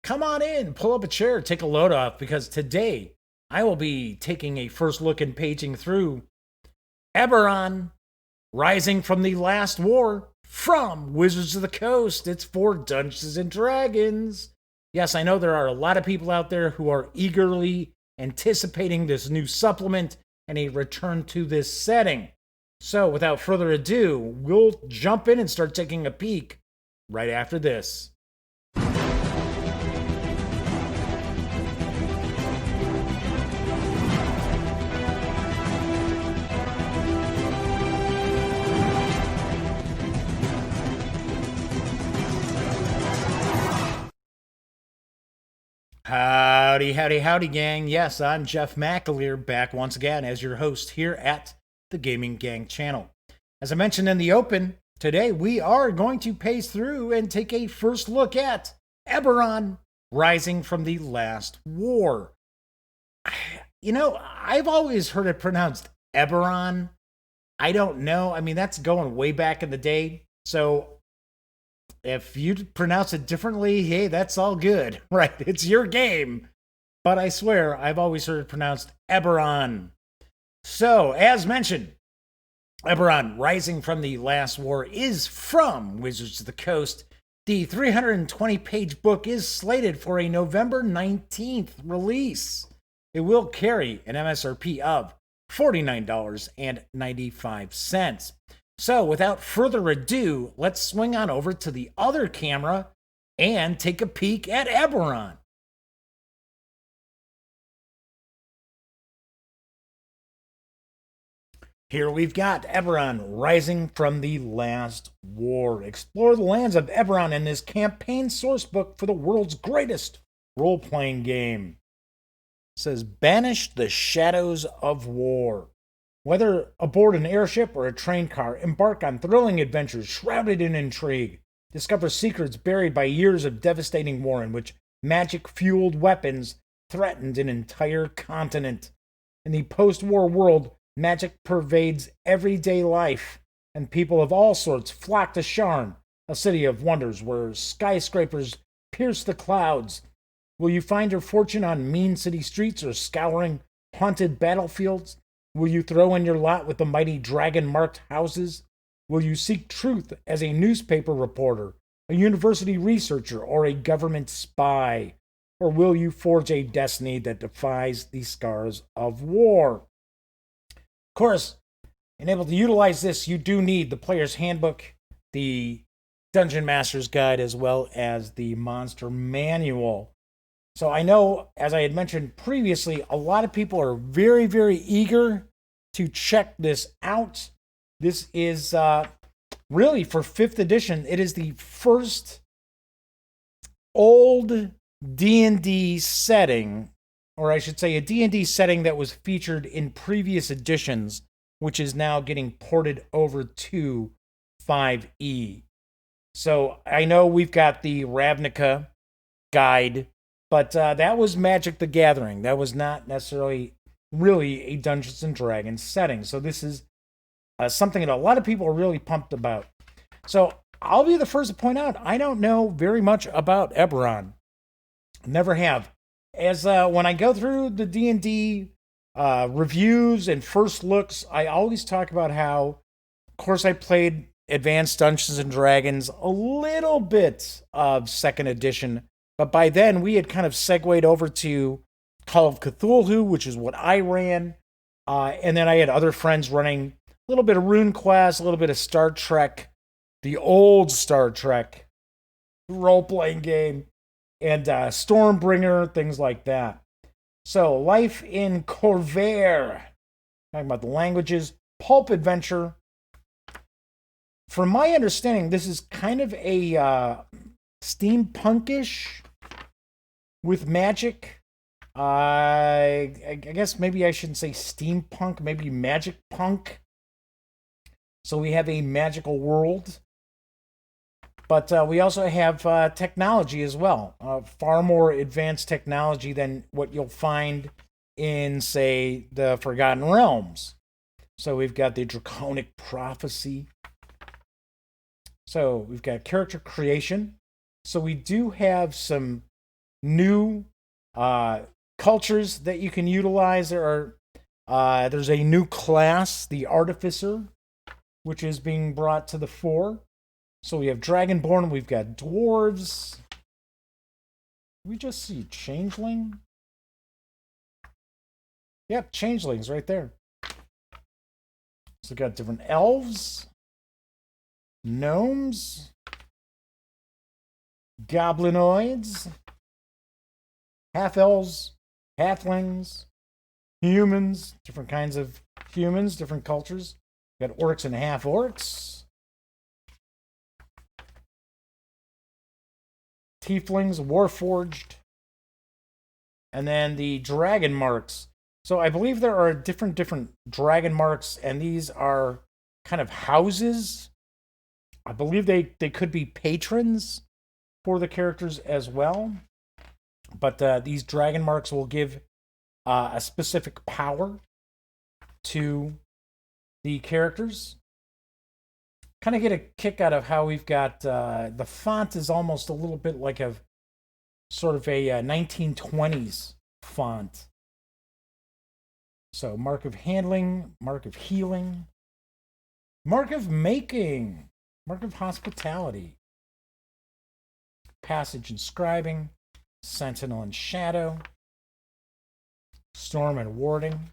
come on in, pull up a chair, take a load off, because today I will be taking a first look and paging through Eberron Rising from the Last War from Wizards of the Coast. It's for Dungeons and Dragons. Yes, I know there are a lot of people out there who are eagerly anticipating this new supplement and a return to this setting. So, without further ado, we'll jump in and start taking a peek right after this. Howdy, howdy, howdy, gang. Yes, I'm Jeff McAleer, back once again as your host here at the Gaming Gang channel. As I mentioned in the open, today we are going to pace through and take a first look at Eberron Rising from the Last War. You know, I've always heard it pronounced Eberron. I don't know. I mean, that's going way back in the day. So if you pronounce it differently, hey, that's all good, right? It's your game. But I swear, I've always heard it pronounced Eberron. So, as mentioned, Eberron Rising from the Last War is from Wizards of the Coast. The 320-page book is slated for a November 19th release. It will carry an MSRP of $49.95. So, without further ado, let's swing on over to the other camera and take a peek at Eberron. Here we've got Eberron Rising from the Last War. Explore the lands of Eberron in this campaign sourcebook for the world's greatest role-playing game. It says, banish the shadows of war. Whether aboard an airship or a train car, embark on thrilling adventures shrouded in intrigue. Discover secrets buried by years of devastating war in which magic-fueled weapons threatened an entire continent. In the post-war world, magic pervades everyday life, and people of all sorts flock to Sharn, a city of wonders where skyscrapers pierce the clouds. Will you find your fortune on mean city streets or scouring haunted battlefields? Will you throw in your lot with the mighty dragon-marked houses? Will you seek truth as a newspaper reporter, a university researcher, or a government spy? Or will you forge a destiny that defies the scars of war? Of course, in able to utilize this, you do need the player's handbook, the Dungeon Master's Guide, as well as the Monster Manual. So I know, as I had mentioned previously, a lot of people are very, very eager to check this out. This is really for 5th edition. It is the first old D&D setting, or I should say a D&D setting that was featured in previous editions, which is now getting ported over to 5e. So I know we've got the Ravnica guide, but that was Magic the Gathering. That was not necessarily really a Dungeons and Dragons setting. So this is something that a lot of people are really pumped about. So I'll be the first to point out, I don't know very much about Eberron. Never have. As when I go through the D&D reviews and first looks, I always talk about how, of course, I played Advanced Dungeons and Dragons, a little bit of 2nd edition, but by then we had kind of segued over to Call of Cthulhu, which is what I ran, and then I had other friends running a little bit of RuneQuest, a little bit of Star Trek, the old Star Trek role-playing game, and Stormbringer, things like that. So, life in Khorvaire, talking about the languages, pulp adventure. From my understanding, this is kind of a steampunkish with magic. I guess maybe I shouldn't say steampunk, maybe magic punk. So we have a magical world. But we also have technology as well. Far more advanced technology than what you'll find in, say, the Forgotten Realms. So we've got the Draconic Prophecy. So we've got character creation. So we do have some new cultures that you can utilize. There's a new class, the Artificer, which is being brought to the fore. So we have Dragonborn, we've got Dwarves. We just see Changeling. Yep, Changelings right there. So we've got different elves, gnomes, goblinoids, half-elves, halflings, humans, different kinds of humans, different cultures. We've got orcs and half-orcs, tieflings, warforged, and then the Dragonmarks. So I believe there are different Dragonmarks, and these are kind of houses. I believe they could be patrons for the characters as well. But these Dragonmarks will give a specific power to the characters. Kind of get a kick out of how we've got the font is almost a little bit like a sort of a 1920s font. So mark of handling, mark of healing, mark of making, mark of hospitality, passage and scribing, sentinel and shadow, storm and warding.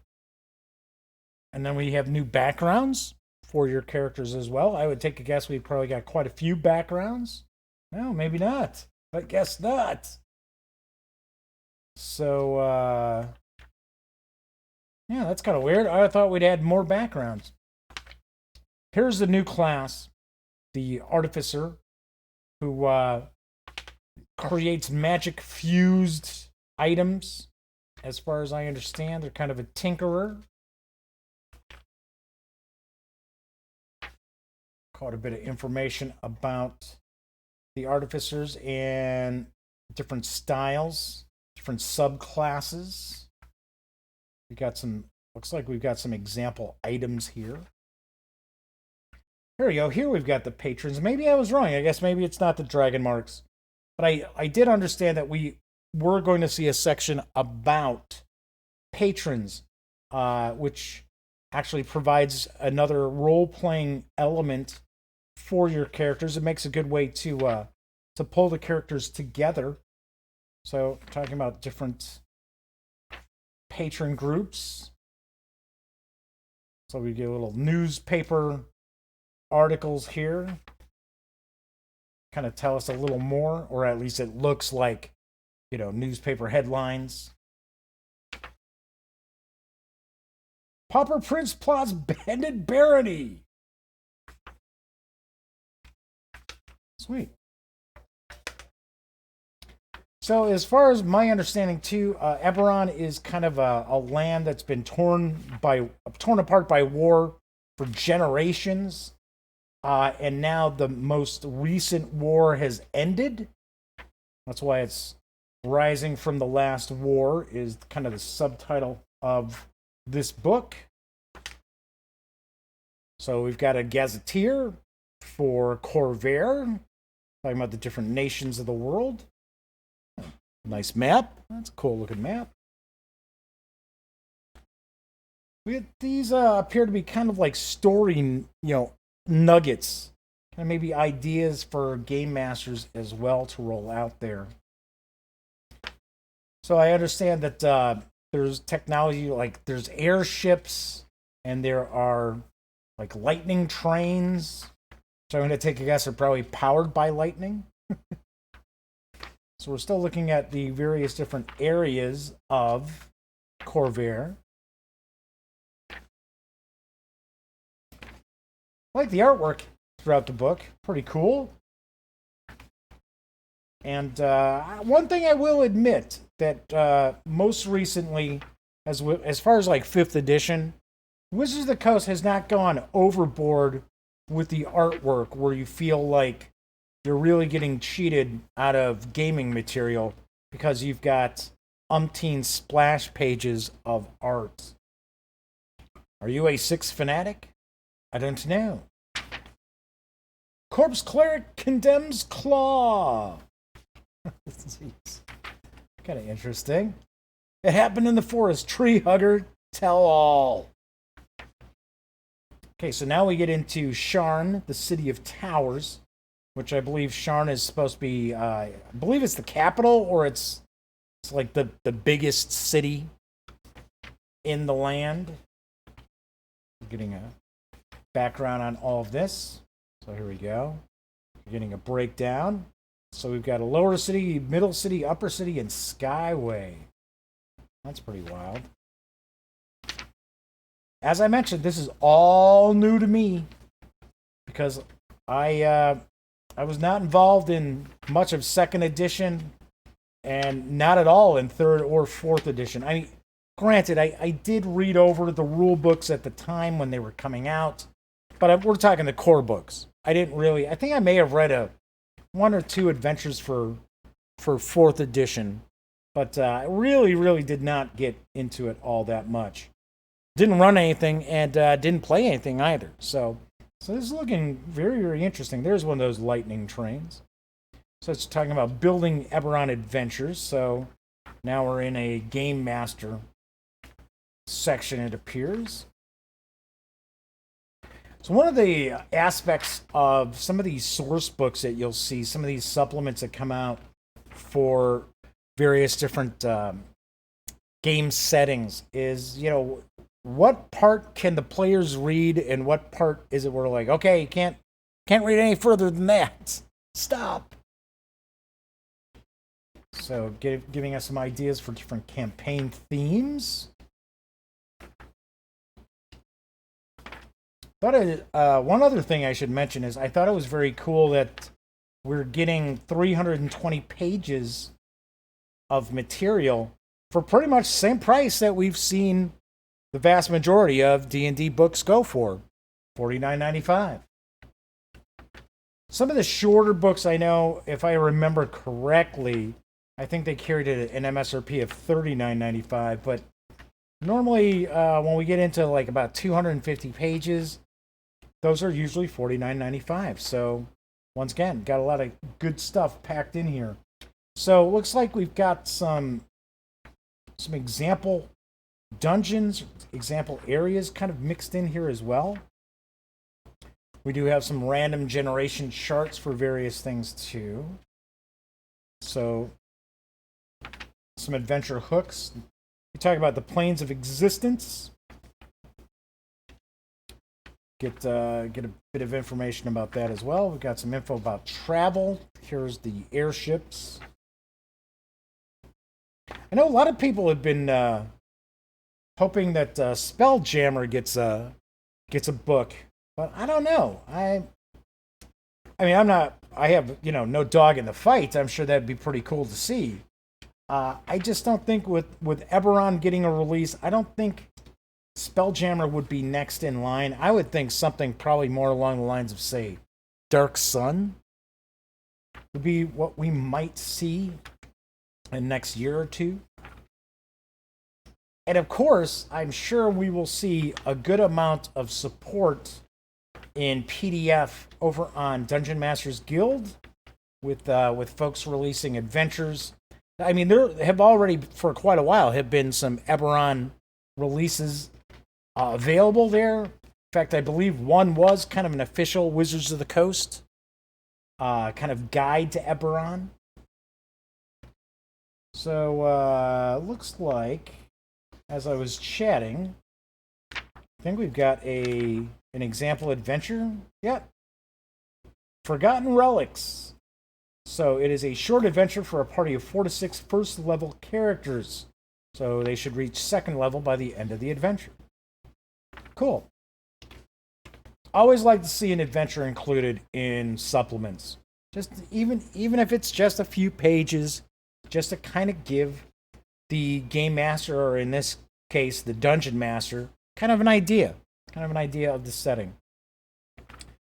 And then we have new backgrounds for your characters as well. I would take a guess we probably got quite a few backgrounds. No, maybe not. I guess not. So, yeah, that's kind of weird. I thought we'd add more backgrounds. Here's the new class, the Artificer, who creates magic-fused items. As far as I understand, they're kind of a tinkerer. Caught a bit of information about the Artificers and different styles, different subclasses. We got some, looks like we've got some example items here. Here we go. Here we've got the patrons. Maybe I was wrong. I guess maybe it's not the Dragonmarks. But I did understand that we were going to see a section about patrons, which actually provides another role-playing element for your characters. It makes a good way to pull the characters together. So, talking about different patron groups. So we get little newspaper articles here. Kind of tell us a little more, or at least it looks like, you know, newspaper headlines. Pauper Prince plots bandit barony. Sweet. So as far as my understanding too, Ebberon is kind of a land that's been torn apart by war for generations. And now the most recent war has ended. That's why it's Rising from the Last War is kind of the subtitle of this book. So we've got a Gazetteer for Khorvaire, talking about the different nations of the world. Nice map. That's a cool looking map. These appear to be kind of like story, nuggets. Kind of maybe ideas for game masters as well to roll out there. So I understand that there's technology, like there's airships and there are like lightning trains. So I'm going to take a guess they're probably powered by lightning. So we're still looking at the various different areas of Khorvaire. I like the artwork throughout the book. Pretty cool. And one thing I will admit that most recently, as far as like 5th edition, Wizards of the Coast has not gone overboard with the artwork where you feel like you're really getting cheated out of gaming material because you've got umpteen splash pages of art. Are you a 6 fanatic? I don't know. Corpse Cleric condemns Claw. Kind of interesting. It happened in the forest. Tree hugger, tell all. Okay, so now we get into Sharn, the city of towers, which I believe Sharn is supposed to be, I believe it's the capital, or it's like the biggest city in the land. We're getting a background on all of this. So here we go. We're getting a breakdown. So we've got a lower city, middle city, upper city, and skyway. That's pretty wild. As I mentioned, this is all new to me because I was not involved in much of second edition and not at all in third or fourth edition. I mean, granted, I did read over the rule books at the time when they were coming out, but we're talking the core books. I didn't really, I think I may have read one or two adventures for fourth edition, but I really did not get into it all that much. Didn't run anything and didn't play anything either. So this is looking very interesting. There's one of those lightning trains. So it's talking about building Eberron adventures. So now we're in a game master section, it appears. So one of the aspects of some of these source books that you'll see, some of these supplements that come out for various different game settings is, what part can the players read and what part is it we're like, okay, you can't read any further than that. Stop. So giving us some ideas for different campaign themes. One other thing I should mention is I thought it was very cool that we're getting 320 pages of material for pretty much the same price that we've seen the vast majority of D&D books go for, $49.95. Some of the shorter books, I know, if I remember correctly, I think they carried an MSRP of $39.95, but normally when we get into like about 250 pages, those are usually $49.95. So once again, got a lot of good stuff packed in here. So it looks like we've got some example dungeons, example areas kind of mixed in here as well. We do have some random generation charts for various things too. So some adventure hooks. We talk about the planes of existence. Get a bit of information about that as well. We've got some info about travel. Here's the airships. I know a lot of people have been hoping that Spelljammer gets a book, but I don't know. I mean, I have no dog in the fight. I'm sure that'd be pretty cool to see. I just don't think with Eberron getting a release, I don't think Spelljammer would be next in line. I would think something probably more along the lines of, say, Dark Sun would be what we might see in the next year or two. And of course, I'm sure we will see a good amount of support in PDF over on Dungeon Masters Guild with folks releasing adventures. I mean, there have already, for quite a while, have been some Eberron releases available there. In fact, I believe one was kind of an official Wizards of the Coast kind of guide to Eberron. So, looks like, as I was chatting, I think we've got an example adventure. Yep. Forgotten Relics. So it is a short adventure for a party of 4 to 6 first level characters. So they should reach second level by the end of the adventure. Cool. Always like to see an adventure included in supplements. Just even if it's just a few pages, just to kind of give the game master, or in this case, the dungeon master, kind of an idea of the setting.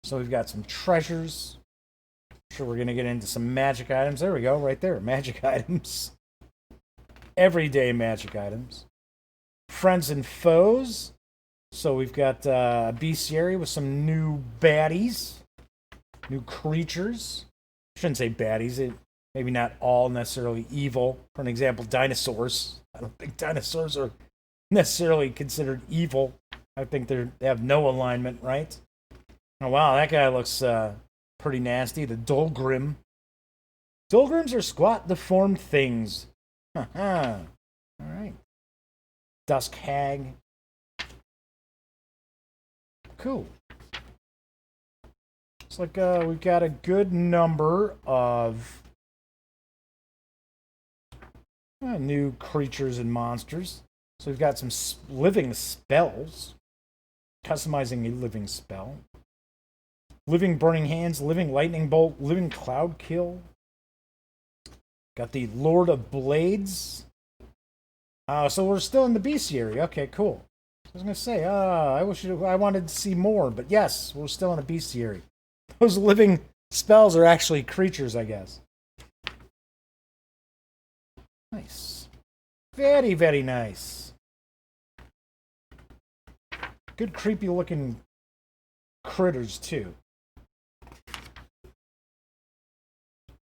So we've got some treasures. I'm sure we're going to get into some magic items. There we go, right there, magic items. Everyday magic items. Friends and foes. So we've got a bestiary with some new baddies, new creatures. I shouldn't say baddies. Maybe not all necessarily evil. For an example, dinosaurs. I don't think dinosaurs are necessarily considered evil. I think they have no alignment, right? Oh, wow, that guy looks pretty nasty. The Dolgrim. Dolgrims are squat, deformed things. All right. Dusk Hag. Cool. Looks like we've got a good number of new creatures and monsters. So we've got some living spells. Customizing a living spell. Living Burning Hands, Living Lightning Bolt, Living Cloud Kill. Got the Lord of Blades. So we're still in the bestiary. Okay, cool. I was going to say, I wanted to see more, but yes, we're still in a bestiary. Those living spells are actually creatures, I guess. Nice. Very, very nice. Good creepy looking critters, too.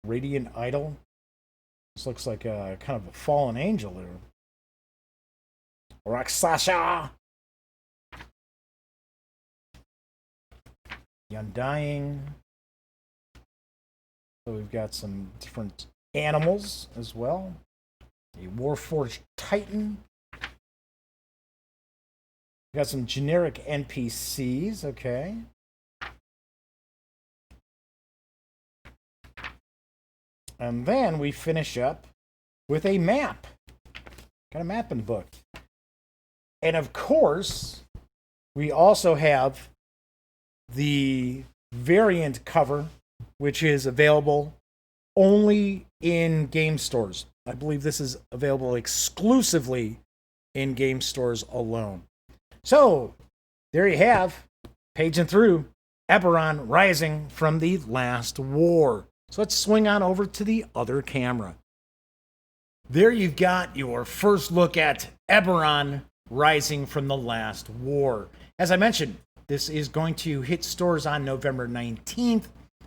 Radiant Idol. This looks like a kind of a fallen angel there. Rakshasa. The Undying. So we've got some different animals as well. A Warforged Titan. We've got some generic NPCs, okay. And then we finish up with a map. Got a map in the book. And of course, we also have the variant cover, which is available only in game stores. I believe this is available exclusively in game stores alone. So, there you have, paging through Eberron Rising from the Last War. So let's swing on over to the other camera. There you've got your first look at Eberron Rising from the Last War. As I mentioned, this is going to hit stores on November 19th.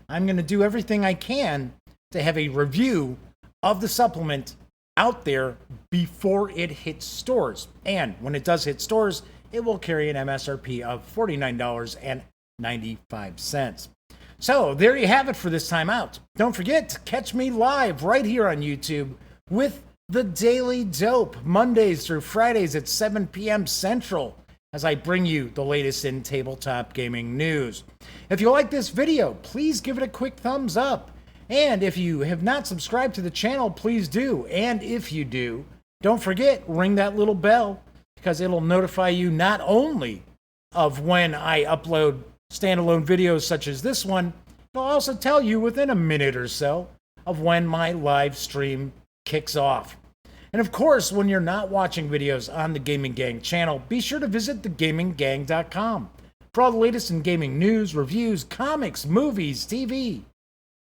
I'm going to do everything I can to have a review of the supplement out there before it hits stores. And when it does hit stores, it will carry an MSRP of $49.95. So there you have it for this time out. Don't forget to catch me live right here on YouTube with the Daily Dope, Mondays through Fridays at 7 p.m. Central, as I bring you the latest in tabletop gaming news. If you like this video, please give it a quick thumbs up. And if you have not subscribed to the channel, please do. And if you do, don't forget, ring that little bell, because it'll notify you not only of when I upload standalone videos such as this one, it'll also tell you within a minute or so of when my live stream kicks off. And of course, when you're not watching videos on the Gaming Gang channel, be sure to visit thegaminggang.com for all the latest in gaming news, reviews, comics, movies, TV.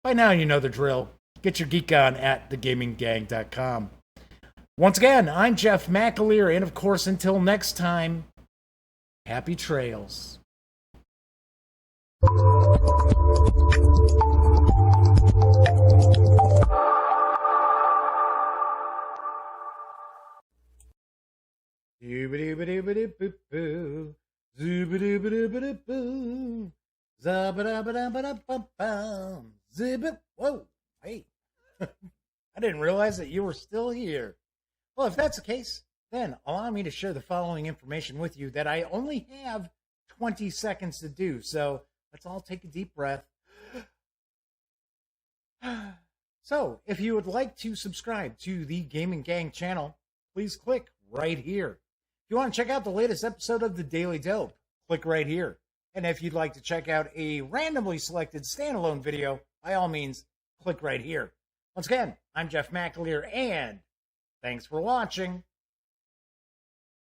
By now you know the drill. Get your geek on at thegaminggang.com. Once again, I'm Jeff McAleer, and of course, until next time, happy trails. Zoobity-bitty-bitty-boo-boo. Zoobity-bitty-bitty-boo. Zabba-dabba-dabba-dabba-bum. Zibbit. Whoa, hey. I didn't realize that you were still here. Well, if that's the case, then allow me to share the following information with you that I only have 20 seconds to do. So let's all take a deep breath. So, if you would like to subscribe to the Gaming Gang channel, please click right here. If you want to check out the latest episode of the Daily Dope, click right here. And if you'd like to check out a randomly selected standalone video, by all means, click right here. Once again, I'm Jeff McAleer, and thanks for watching.